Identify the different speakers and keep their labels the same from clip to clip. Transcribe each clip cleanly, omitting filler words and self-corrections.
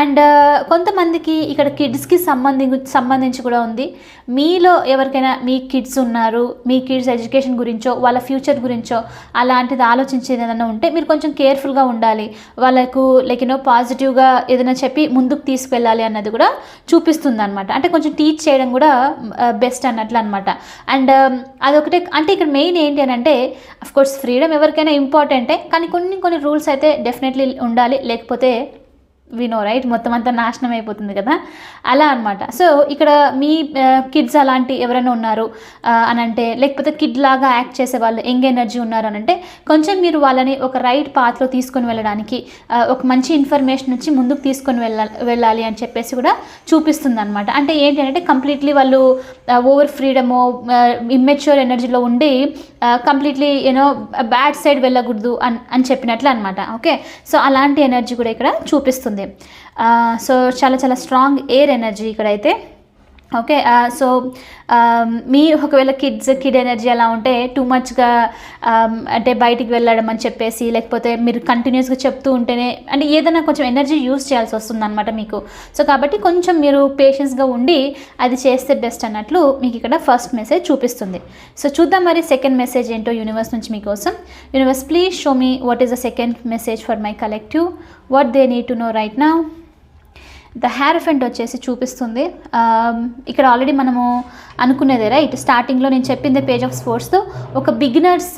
Speaker 1: And కొంతమందికి ఇక్కడ కిడ్స్కి సంబంధించి కూడా ఉంది. మీలో ఎవరికైనా మీ కిడ్స్ ఉన్నారు, మీ కిడ్స్ ఎడ్యుకేషన్ గురించో వాళ్ళ ఫ్యూచర్ గురించో అలాంటిది ఆలోచించేది ఏదైనా ఉంటే మీరు కొంచెం కేర్ఫుల్గా ఉండాలి. వాళ్ళకు లైక్ పాజిటివ్గా ఏదైనా చెప్పి ముందుకు తీసుకెళ్ళాలి అన్నది కూడా చూపిస్తుంది అనమాట. అంటే కొంచెం టీచ్ చేయడం కూడా బెస్ట్ అన్నట్లు అనమాట. అండ్ అదొకటే. అంటే ఇక్కడ మెయిన్ ఏంటి అని అంటే అఫ్కోర్స్ ఫ్రీడమ్ ఎవరికైనా ఇంపార్టెంటే, కానీ కొన్ని రూల్స్ అయితే డెఫినెట్లీ ఉండాలి. లేకపోతే వినో రైట్ మొత్తం అంతా నాశనం అయిపోతుంది కదా, అలా అనమాట. సో ఇక్కడ మీ కిడ్స్ అలాంటి ఎవరైనా ఉన్నారు అని అంటే, లేకపోతే కిడ్ లాగా యాక్ట్ చేసే వాళ్ళు యంగ్ ఎనర్జీ ఉన్నారు అని అంటే కొంచెం మీరు వాళ్ళని ఒక రైట్ పాత్లో తీసుకొని వెళ్ళడానికి, ఒక మంచి ఇన్ఫర్మేషన్ నుంచి ముందుకు తీసుకొని వెళ్ళాలి అని చెప్పేసి కూడా చూపిస్తుంది అనమాట. అంటే ఏంటి అంటే కంప్లీట్లీ వాళ్ళు ఓవర్ ఫ్రీడము ఇమ్మెచ్యూర్ ఎనర్జీలో ఉండి కంప్లీట్లీ బ్యాడ్ సైడ్ వెళ్ళకూడదు అని చెప్పినట్లు అనమాట. ఓకే, సో అలాంటి ఎనర్జీ కూడా ఇక్కడ చూపిస్తుంది. సో చాలా స్ట్రాంగ్ ఎయిర్ ఎనర్జీ ఇక్కడైతే. ఓకే, సో మీ ఒకవేళ కిడ్ ఎనర్జీ అలా ఉంటే టూ మచ్గా అంటే బయటికి వెళ్ళడం అని చెప్పేసి, లేకపోతే మీరు కంటిన్యూస్గా చెప్తూ ఉంటేనే అంటే ఏదైనా కొంచెం ఎనర్జీ యూజ్ చేయాల్సి వస్తుంది అనమాట మీకు. సో కాబట్టి కొంచెం మీరు పేషెన్స్గా ఉండి అది చేస్తే బెస్ట్ అన్నట్లు మీకు ఇక్కడ ఫస్ట్ మెసేజ్ చూపిస్తుంది. సో చూద్దాం మరి సెకండ్ మెసేజ్ ఏంటో యూనివర్స్ నుంచి మీకోసం. Universe please show me what is the second message for my collective, what they need to know right now. The hierophant వచ్చేసి చూపిస్తుంది. ఇక్కడ ఆల్రెడీ మనము అనుకునేదే రైట్, స్టార్టింగ్లో నేను చెప్పింది పేజ్ ఆఫ్ స్పోర్ట్స్తో ఒక బిగినర్స్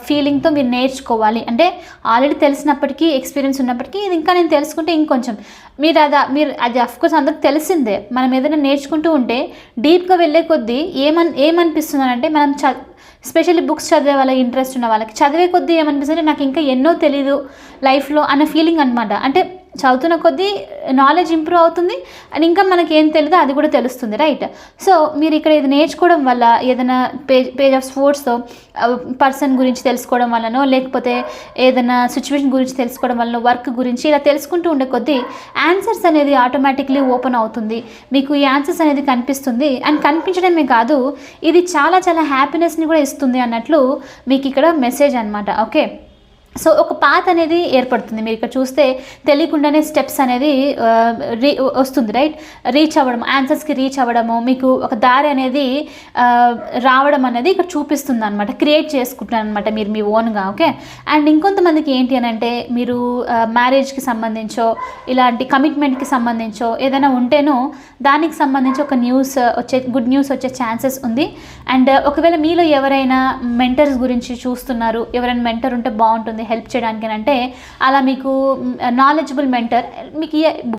Speaker 1: ఫీలింగ్తో మీరు నేర్చుకోవాలి. అంటే ఆల్రెడీ తెలిసినప్పటికీ ఎక్స్పీరియన్స్ ఉన్నప్పటికీ ఇది ఇంకా నేను తెలుసుకుంటే ఇంకొంచెం మీరు అది అఫ్కోర్స్ అందరికి తెలిసిందే. మనం ఏదైనా నేర్చుకుంటూ ఉంటే డీప్గా వెళ్ళే కొద్దీ ఏమనిపిస్తుందంటే మనం స్పెషల్లీ బుక్స్ చదివే వాళ్ళకి ఇంట్రెస్ట్ ఉన్న వాళ్ళకి చదివే కొద్దీ ఏమనిపిస్తుంది, నాకు ఇంకా ఎన్నో తెలీదు లైఫ్లో అన్న ఫీలింగ్ అనమాట. అంటే చదువుతున్న కొద్దీ నాలెడ్జ్ ఇంప్రూవ్ అవుతుంది అండ్ ఇంకా మనకి ఏం తెలియదో అది కూడా తెలుస్తుంది రైట్. సో మీరు ఇక్కడ ఇది నేర్చుకోవడం వల్ల ఏదైనా పేజ్ ఆఫ్ స్పోర్ట్స్తో పర్సన్ గురించి తెలుసుకోవడం వల్లనో, లేకపోతే ఏదైనా సిచ్యువేషన్ గురించి తెలుసుకోవడం వల్లనో, వర్క్ గురించి ఇలా తెలుసుకుంటూ ఉండే కొద్దీ ఆన్సర్స్ అనేది ఆటోమేటిక్లీ ఓపెన్ అవుతుంది. మీకు ఈ ఆన్సర్స్ అనేది కనిపిస్తుంది. అండ్ కనిపించడమే కాదు, ఇది చాలా హ్యాపీనెస్ని కూడా ఇస్తుంది అన్నట్లు మీకు ఇక్కడ మెసేజ్ అనమాట. ఓకే, సో ఒక పాత్ అనేది ఏర్పడుతుంది. మీరు ఇక్కడ చూస్తే తెలియకుండానే స్టెప్స్ అనేది వస్తుంది రైట్, రీచ్ అవ్వడం, ఆన్సర్స్కి రీచ్ అవ్వడము, మీకు ఒక దారి అనేది రావడం అనేది ఇక్కడ చూపిస్తుంది అనమాట. క్రియేట్ చేసుకుంటున్నారు అనమాట మీరు మీ ఓన్గా. ఓకే, అండ్ ఇంకొంతమందికి ఏంటి అని అంటే మీరు మ్యారేజ్కి సంబంధించో ఇలాంటి కమిట్మెంట్కి సంబంధించో ఏదైనా ఉంటేనో దానికి సంబంధించి ఒక గుడ్ న్యూస్ వచ్చే ఛాన్సెస్ ఉంది. అండ్ ఒకవేళ మీలో ఎవరైనా మెంటర్స్ గురించి చూస్తున్నారు, ఎవరైనా మెంటర్ ఉంటే బాగుంటుంది హెల్ప్ చేయడానికి అంటే, అలా మీకు నాలెడ్జబుల్ మెంటర్ మీకు